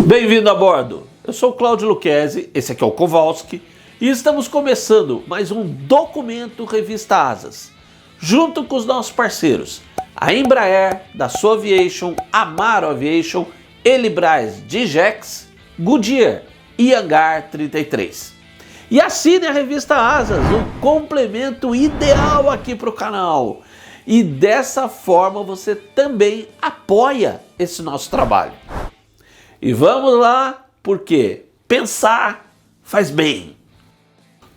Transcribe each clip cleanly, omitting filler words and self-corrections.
Bem-vindo a bordo! Eu sou o Cláudio Lucchesi, esse aqui é o Kowalski e estamos começando mais um Documento Revista Asas, junto com os nossos parceiros, a Embraer, da Sua Aviation, Amaro Aviation, Elibraz Digex, Goodyear e Hangar 33. E assine a revista Asas, um complemento ideal aqui para o canal. E dessa forma você também apoia esse nosso trabalho. E vamos lá, porque pensar faz bem.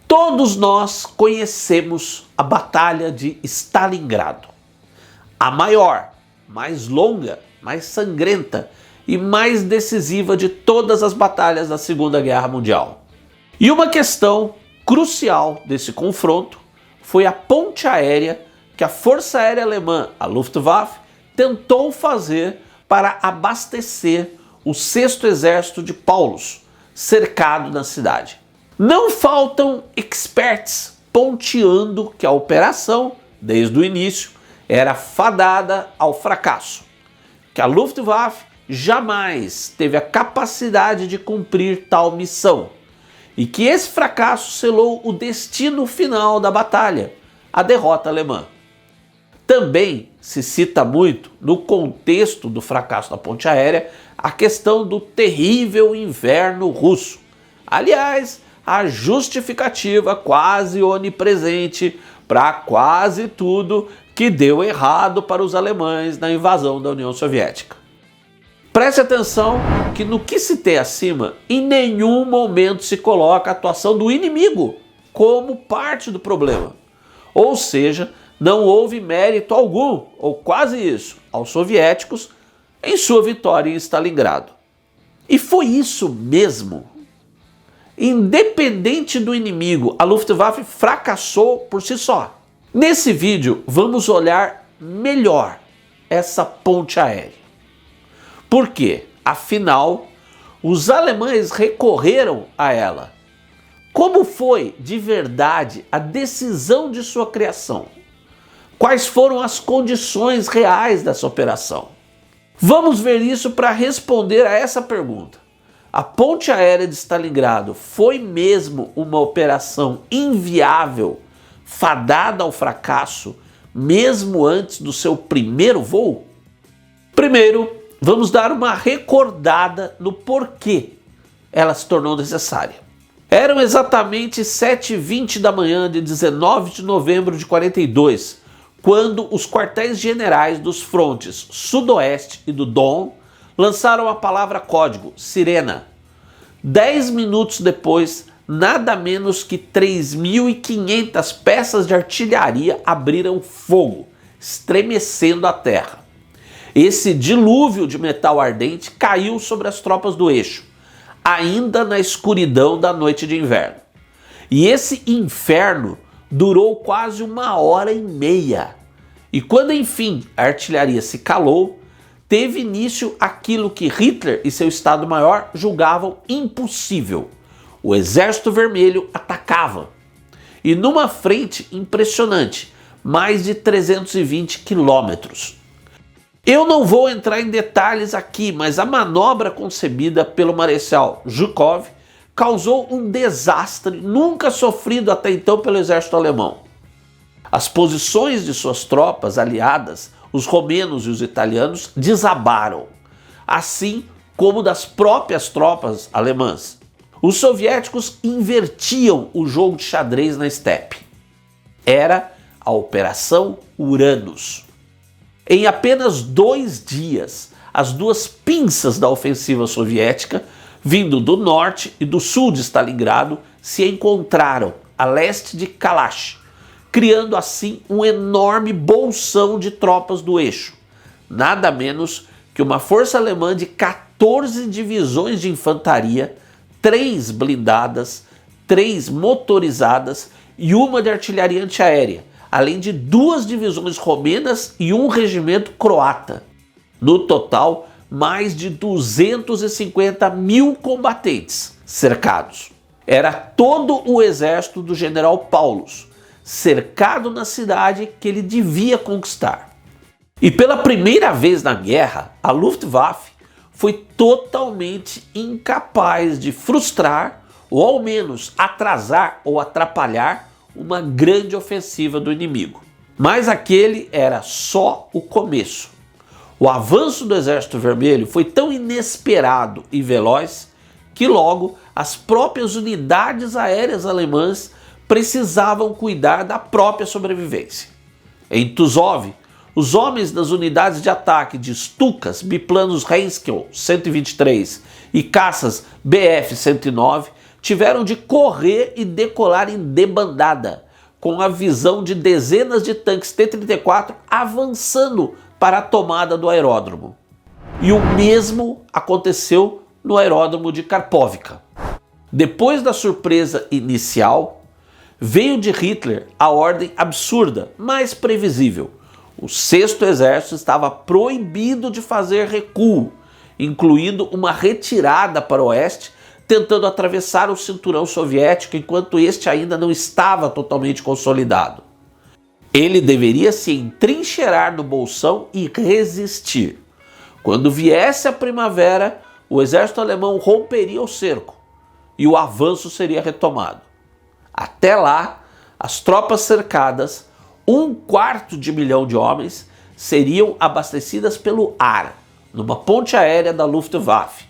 Todos nós conhecemos a Batalha de Stalingrado. A maior, mais longa, mais sangrenta e mais decisiva de todas as batalhas da Segunda Guerra Mundial. E uma questão crucial desse confronto foi a ponte aérea que a Força Aérea Alemã, a Luftwaffe, tentou fazer para abastecer o 6º Exército de Paulus, cercado na cidade. Não faltam experts ponteando que a operação, desde o início, era fadada ao fracasso, que a Luftwaffe jamais teve a capacidade de cumprir tal missão, e que esse fracasso selou o destino final da batalha, a derrota alemã. Também se cita muito, no contexto do fracasso da ponte aérea, a questão do terrível inverno russo. Aliás, a justificativa quase onipresente para quase tudo que deu errado para os alemães na invasão da União Soviética. Preste atenção que no que citei acima, em nenhum momento se coloca a atuação do inimigo como parte do problema. Ou seja, não houve mérito algum, ou quase isso, aos soviéticos em sua vitória em Stalingrado. E foi isso mesmo. Independente do inimigo, a Luftwaffe fracassou por si só. Nesse vídeo, vamos olhar melhor essa ponte aérea. Por quê? Afinal, os alemães recorreram a ela. Como foi, de verdade, a decisão de sua criação? Quais foram as condições reais dessa operação? Vamos ver isso para responder a essa pergunta. A ponte aérea de Stalingrado foi mesmo uma operação inviável, fadada ao fracasso, mesmo antes do seu primeiro voo? Primeiro, vamos dar uma recordada no porquê ela se tornou necessária. Eram exatamente 7h20 da manhã de 19 de novembro de 42, quando os quartéis generais dos frontes Sudoeste e do Don lançaram a palavra código, sirena. 10 minutos depois, nada menos que 3.500 peças de artilharia abriram fogo, estremecendo a terra. Esse dilúvio de metal ardente caiu sobre as tropas do eixo, ainda na escuridão da noite de inverno. E esse inferno durou quase 1h30. E quando enfim a artilharia se calou, teve início aquilo que Hitler e seu Estado-Maior julgavam impossível. O Exército Vermelho atacava. E numa frente impressionante, mais de 320 quilômetros. Eu não vou entrar em detalhes aqui, mas a manobra concebida pelo Marechal Zhukov causou um desastre nunca sofrido até então pelo exército alemão. As posições de suas tropas aliadas, os romenos e os italianos, desabaram, assim como das próprias tropas alemãs. Os soviéticos invertiam o jogo de xadrez na estepe. Era a Operação Uranus. Em apenas 2 dias, as duas pinças da ofensiva soviética, vindo do norte e do sul de Stalingrado, se encontraram a leste de Kalash, criando assim um enorme bolsão de tropas do eixo. Nada menos que uma força alemã de 14 divisões de infantaria, 3 blindadas, 3 motorizadas e uma de artilharia antiaérea, além de 2 divisões romenas e um regimento croata. No total, mais de 250.000 combatentes cercados. Era todo o exército do general Paulus, cercado na cidade que ele devia conquistar. E pela primeira vez na guerra, a Luftwaffe foi totalmente incapaz de frustrar ou ao menos atrasar ou atrapalhar uma grande ofensiva do inimigo. Mas aquele era só o começo. O avanço do Exército Vermelho foi tão inesperado e veloz que logo as próprias unidades aéreas alemãs precisavam cuidar da própria sobrevivência. Em Tuzov, os homens das unidades de ataque de Stukas, biplanos Heinkel 123 e caças Bf-109 tiveram de correr e decolar em debandada, com a visão de dezenas de tanques T-34 avançando para a tomada do aeródromo. E o mesmo aconteceu no aeródromo de Karpovka. Depois da surpresa inicial, veio de Hitler a ordem absurda, mas previsível. O 6º Exército estava proibido de fazer recuo, incluindo uma retirada para o oeste, tentando atravessar o cinturão soviético enquanto este ainda não estava totalmente consolidado. Ele deveria se entrincheirar no bolsão e resistir. Quando viesse a primavera, o exército alemão romperia o cerco e o avanço seria retomado. Até lá, as tropas cercadas, 1/4 milhão de homens, seriam abastecidas pelo ar, numa ponte aérea da Luftwaffe.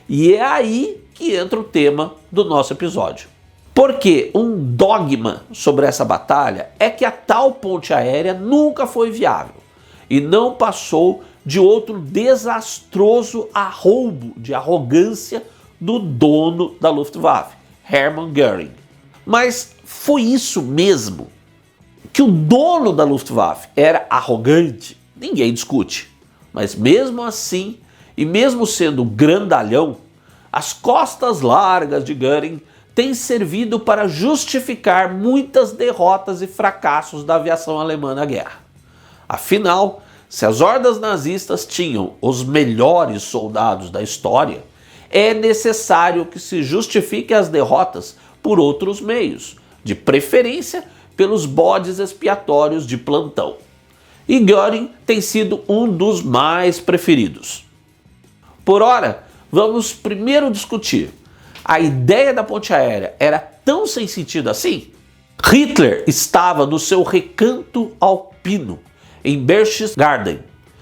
E é aí que entra o tema do nosso episódio. Porque um dogma sobre essa batalha é que a tal ponte aérea nunca foi viável e não passou de outro desastroso arroubo de arrogância do dono da Luftwaffe, Hermann Göring. Mas foi isso mesmo? Que o dono da Luftwaffe era arrogante? Ninguém discute. Mas mesmo assim, e mesmo sendo grandalhão, as costas largas de Göring têm servido para justificar muitas derrotas e fracassos da aviação alemã na guerra. Afinal, se as hordas nazistas tinham os melhores soldados da história, é necessário que se justifiquem as derrotas por outros meios, de preferência pelos bodes expiatórios de plantão. E Göring tem sido um dos mais preferidos. Por ora, vamos primeiro discutir: a ideia da ponte aérea era tão sem sentido assim? Hitler estava no seu recanto alpino, em Berchtesgaden,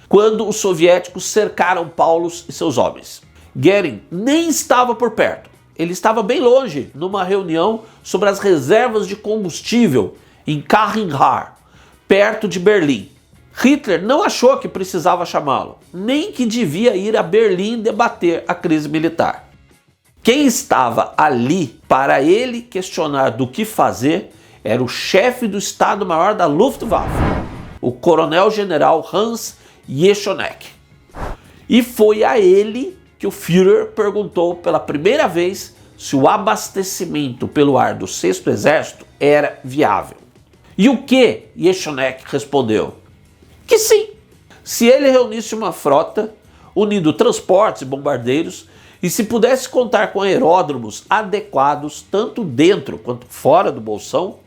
quando os soviéticos cercaram Paulus e seus homens. Göring nem estava por perto. Ele estava bem longe, numa reunião sobre as reservas de combustível em Kachenhaar, perto de Berlim. Hitler não achou que precisava chamá-lo, nem que devia ir a Berlim debater a crise militar. Quem estava ali para ele questionar do que fazer era o chefe do Estado-Maior da Luftwaffe, o coronel-general Hans Jeschonek. E foi a ele que o Führer perguntou pela primeira vez se o abastecimento pelo ar do 6º Exército era viável. E o que Jeschonek respondeu? Que sim, se ele reunisse uma frota, unindo transportes e bombardeiros, e se pudesse contar com aeródromos adequados, tanto dentro quanto fora do bolsão,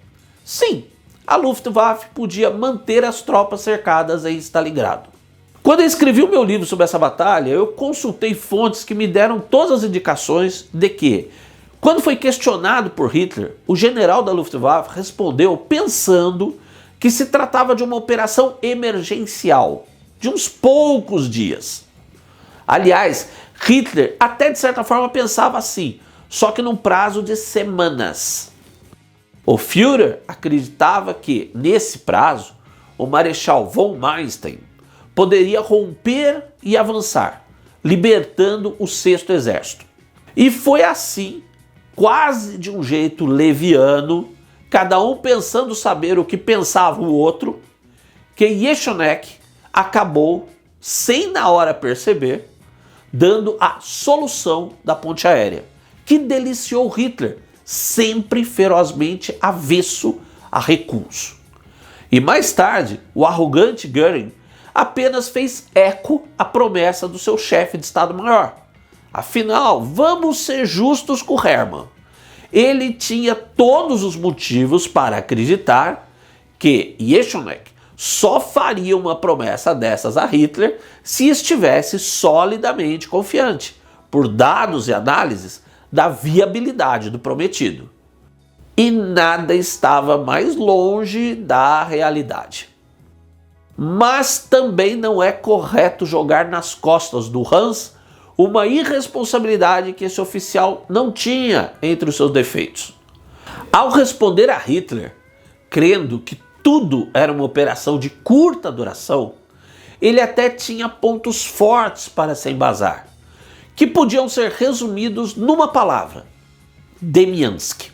sim, a Luftwaffe podia manter as tropas cercadas em Stalingrado. Quando eu escrevi o meu livro sobre essa batalha, eu consultei fontes que me deram todas as indicações de que, quando foi questionado por Hitler, o general da Luftwaffe respondeu pensando que se tratava de uma operação emergencial, de uns poucos dias. Aliás, Hitler até de certa forma pensava assim, só que num prazo de semanas. O Führer acreditava que, nesse prazo, o Marechal von Manstein poderia romper e avançar, libertando o 6º Exército. E foi assim, quase de um jeito leviano, cada um pensando saber o que pensava o outro, que Jeschonek acabou, sem na hora perceber, dando a solução da ponte aérea, que deliciou Hitler, sempre ferozmente avesso a recuos. E mais tarde, o arrogante Göring apenas fez eco à promessa do seu chefe de Estado-Maior. Afinal, vamos ser justos com Hermann. Ele tinha todos os motivos para acreditar que Jeschonek só faria uma promessa dessas a Hitler se estivesse solidamente confiante, por dados e análises, da viabilidade do prometido. E nada estava mais longe da realidade. Mas também não é correto jogar nas costas do Hans uma irresponsabilidade que esse oficial não tinha entre os seus defeitos. Ao responder a Hitler, crendo que tudo era uma operação de curta duração, ele até tinha pontos fortes para se embasar, que podiam ser resumidos numa palavra: Demianski.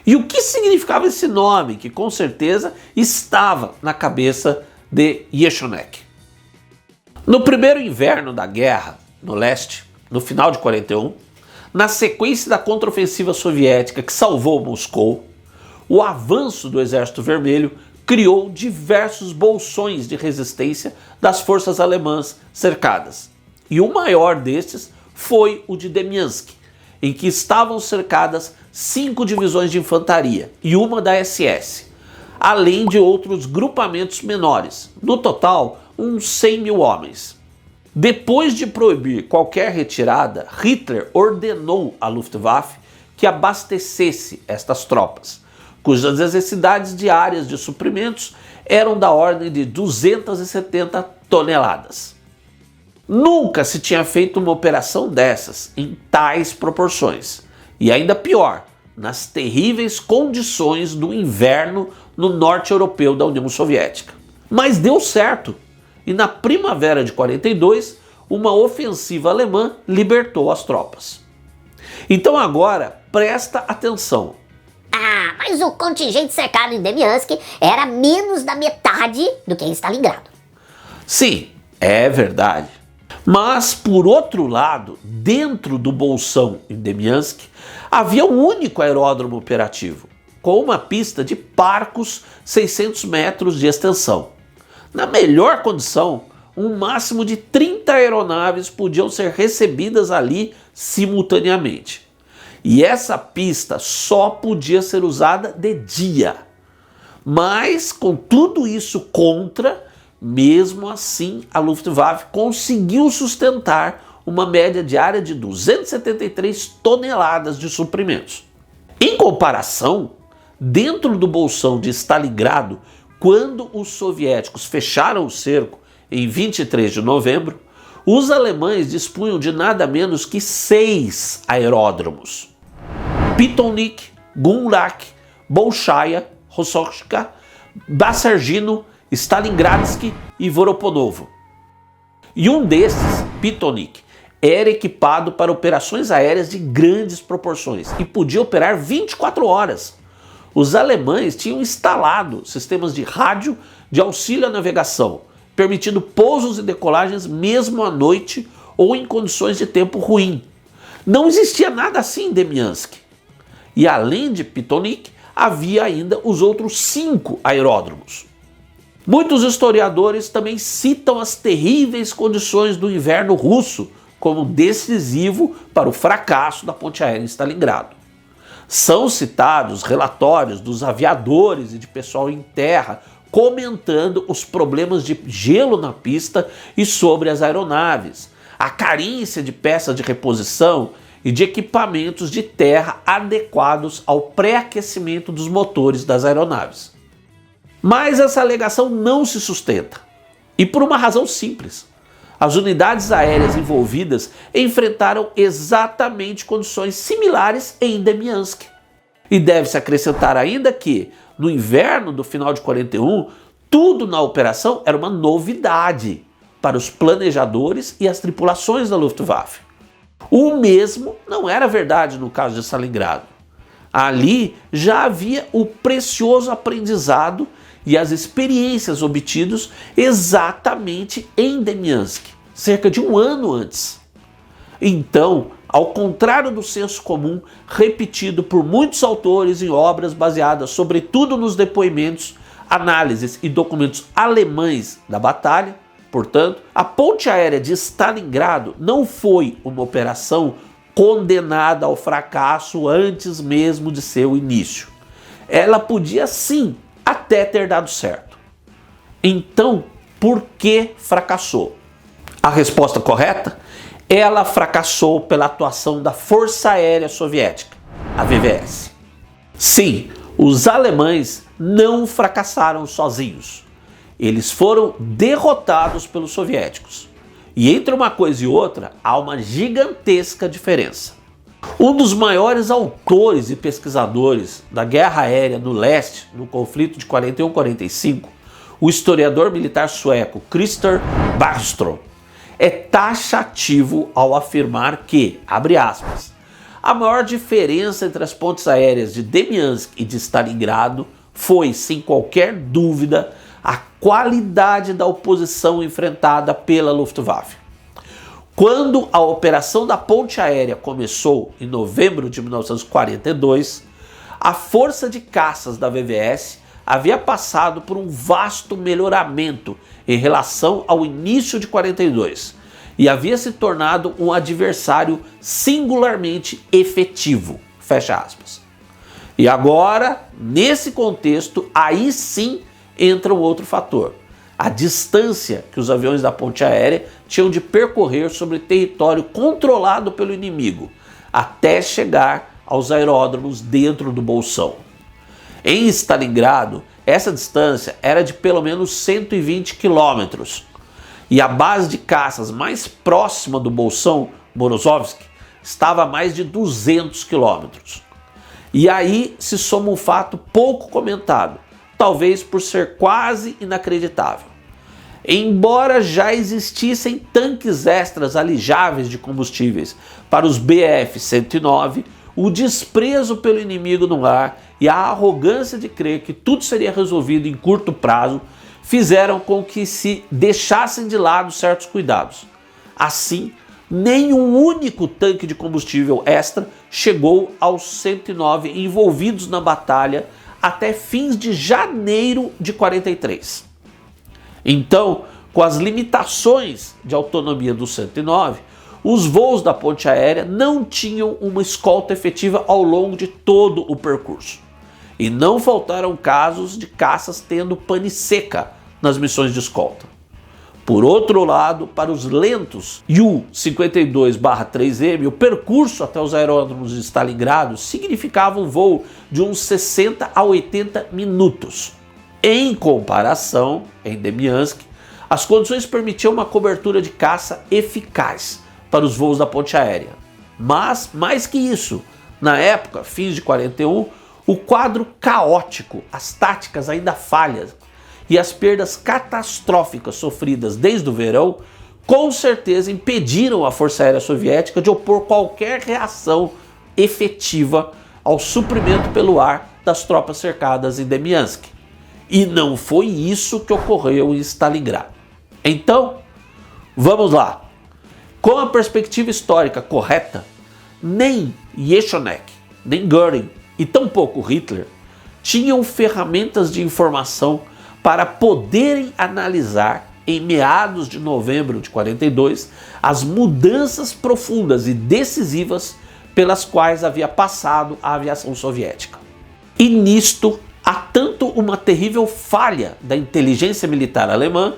E o que significava esse nome, que com certeza estava na cabeça de Jeschonek? No primeiro inverno da guerra, no leste, no final de 41, na sequência da contraofensiva soviética que salvou Moscou, o avanço do Exército Vermelho criou diversos bolsões de resistência das forças alemãs cercadas. E o maior destes foi o de Demianski, em que estavam cercadas 5 divisões de infantaria e uma da SS, além de outros grupamentos menores, no total uns 100 mil homens. Depois de proibir qualquer retirada, Hitler ordenou à Luftwaffe que abastecesse estas tropas, cujas necessidades diárias de suprimentos eram da ordem de 270 toneladas. Nunca se tinha feito uma operação dessas em tais proporções, e ainda pior, nas terríveis condições do inverno no norte europeu da União Soviética. Mas deu certo, e na primavera de 42, uma ofensiva alemã libertou as tropas. Então agora, presta atenção. Ah, mas o contingente cercado em Demiansk era menos da metade do que em Stalingrado. Sim, é verdade. Mas, por outro lado, dentro do bolsão em Demiansk, havia um único aeródromo operativo, com uma pista de parcos 600 metros de extensão. Na melhor condição, um máximo de 30 aeronaves podiam ser recebidas ali simultaneamente. E essa pista só podia ser usada de dia. Mas, com tudo isso contra, mesmo assim a Luftwaffe conseguiu sustentar uma média diária de 273 toneladas de suprimentos. Em comparação, dentro do bolsão de Stalingrado, quando os soviéticos fecharam o cerco em 23 de novembro, os alemães dispunham de nada menos que 6 aeródromos: Pitonik, Gunlak, Bolshaya, Rossovska, Basargino, Stalingradsky e Voroponovo. E um desses, Pitonik, era equipado para operações aéreas de grandes proporções e podia operar 24 horas. Os alemães tinham instalado sistemas de rádio de auxílio à navegação, permitindo pousos e decolagens mesmo à noite ou em condições de tempo ruim. Não existia nada assim em Demiansk. E além de Pitonik, havia ainda os outros 5 aeródromos. Muitos historiadores também citam as terríveis condições do inverno russo como decisivo para o fracasso da ponte aérea em Stalingrado. São citados relatórios dos aviadores e de pessoal em terra comentando os problemas de gelo na pista e sobre as aeronaves, a carência de peças de reposição e de equipamentos de terra adequados ao pré-aquecimento dos motores das aeronaves. Mas essa alegação não se sustenta, e por uma razão simples. As unidades aéreas envolvidas enfrentaram exatamente condições similares em Demiansk. E deve-se acrescentar ainda que, no inverno do final de 41, tudo na operação era uma novidade para os planejadores e as tripulações da Luftwaffe. O mesmo não era verdade no caso de Stalingrado. Ali já havia o precioso aprendizado e as experiências obtidos exatamente em Demiansk, cerca de um ano antes. Então, ao contrário do senso comum repetido por muitos autores em obras baseadas sobretudo nos depoimentos, análises e documentos alemães da batalha, portanto, a ponte aérea de Stalingrado não foi uma operação condenada ao fracasso antes mesmo de seu início. Ela podia sim até ter dado certo. Então, por que fracassou? A resposta correta? Ela fracassou pela atuação da Força Aérea Soviética, a VVS. Sim, os alemães não fracassaram sozinhos. Eles foram derrotados pelos soviéticos. E entre uma coisa e outra, há uma gigantesca diferença. Um dos maiores autores e pesquisadores da guerra aérea no leste, no conflito de 41-45, o historiador militar sueco Christer Bergström, é taxativo ao afirmar que, abre aspas, a maior diferença entre as pontes aéreas de Demiansk e de Stalingrado foi, sem qualquer dúvida, a qualidade da oposição enfrentada pela Luftwaffe. Quando a operação da ponte aérea começou, em novembro de 1942, a força de caças da VVS havia passado por um vasto melhoramento em relação ao início de 42 e havia se tornado um adversário singularmente efetivo, fecha aspas. E agora, nesse contexto, aí sim entra um outro fator. A distância que os aviões da ponte aérea tinham de percorrer sobre território controlado pelo inimigo, até chegar aos aeródromos dentro do bolsão. Em Stalingrado, essa distância era de pelo menos 120 quilômetros, e a base de caças mais próxima do bolsão, Morozovsk, estava a mais de 200 quilômetros. E aí se soma um fato pouco comentado, talvez por ser quase inacreditável. Embora já existissem tanques extras alijáveis de combustíveis para os Bf-109, o desprezo pelo inimigo no ar e a arrogância de crer que tudo seria resolvido em curto prazo fizeram com que se deixassem de lado certos cuidados. Assim, nenhum único tanque de combustível extra chegou aos 109 envolvidos na batalha até fins de janeiro de 43. Então, com as limitações de autonomia do 109, os voos da ponte aérea não tinham uma escolta efetiva ao longo de todo o percurso. E não faltaram casos de caças tendo pane seca nas missões de escolta. Por outro lado, para os lentos U-52/3M, o percurso até os aeródromos de Stalingrado significava um voo de uns 60 a 80 minutos. Em comparação, em Demiansk, as condições permitiam uma cobertura de caça eficaz para os voos da ponte aérea. Mas, mais que isso, na época, fins de 41, o quadro caótico, as táticas ainda falhas e as perdas catastróficas sofridas desde o verão, com certeza impediram a Força Aérea Soviética de opor qualquer reação efetiva ao suprimento pelo ar das tropas cercadas em Demiansk. E não foi isso que ocorreu em Stalingrado. Então, vamos lá. Com a perspectiva histórica correta, nem Yesenek, nem Göring e tampouco Hitler tinham ferramentas de informação para poderem analisar, em meados de novembro de 42, as mudanças profundas e decisivas pelas quais havia passado a aviação soviética. E nisto há tanto uma terrível falha da inteligência militar alemã,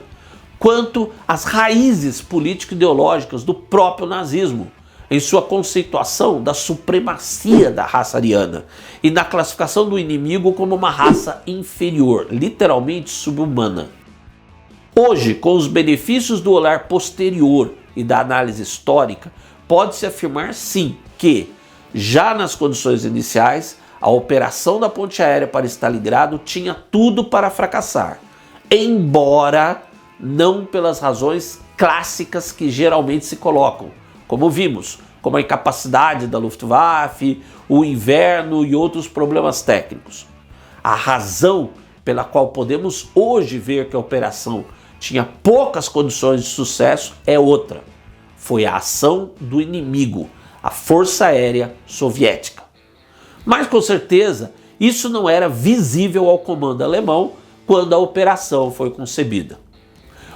quanto as raízes político-ideológicas do próprio nazismo, em sua conceituação da supremacia da raça ariana e na classificação do inimigo como uma raça inferior, literalmente subhumana. Hoje, com os benefícios do olhar posterior e da análise histórica, pode-se afirmar sim que, já nas condições iniciais, a operação da ponte aérea para Stalingrado tinha tudo para fracassar, embora não pelas razões clássicas que geralmente se colocam, como vimos, como a incapacidade da Luftwaffe, o inverno e outros problemas técnicos. A razão pela qual podemos hoje ver que a operação tinha poucas condições de sucesso é outra. Foi a ação do inimigo, a Força Aérea Soviética. Mas com certeza isso não era visível ao comando alemão quando a operação foi concebida.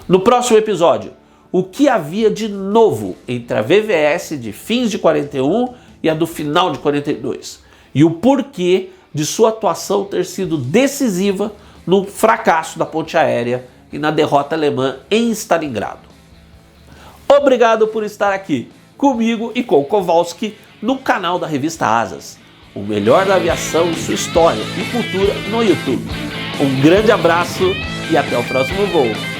No próximo episódio, o que havia de novo entre a VVS de fins de 41 e a do final de 42, e o porquê de sua atuação ter sido decisiva no fracasso da ponte aérea e na derrota alemã em Stalingrado. Obrigado por estar aqui comigo e com Kowalski no canal da revista Asas, o melhor da aviação e sua história e cultura no YouTube. Um grande abraço e até o próximo voo.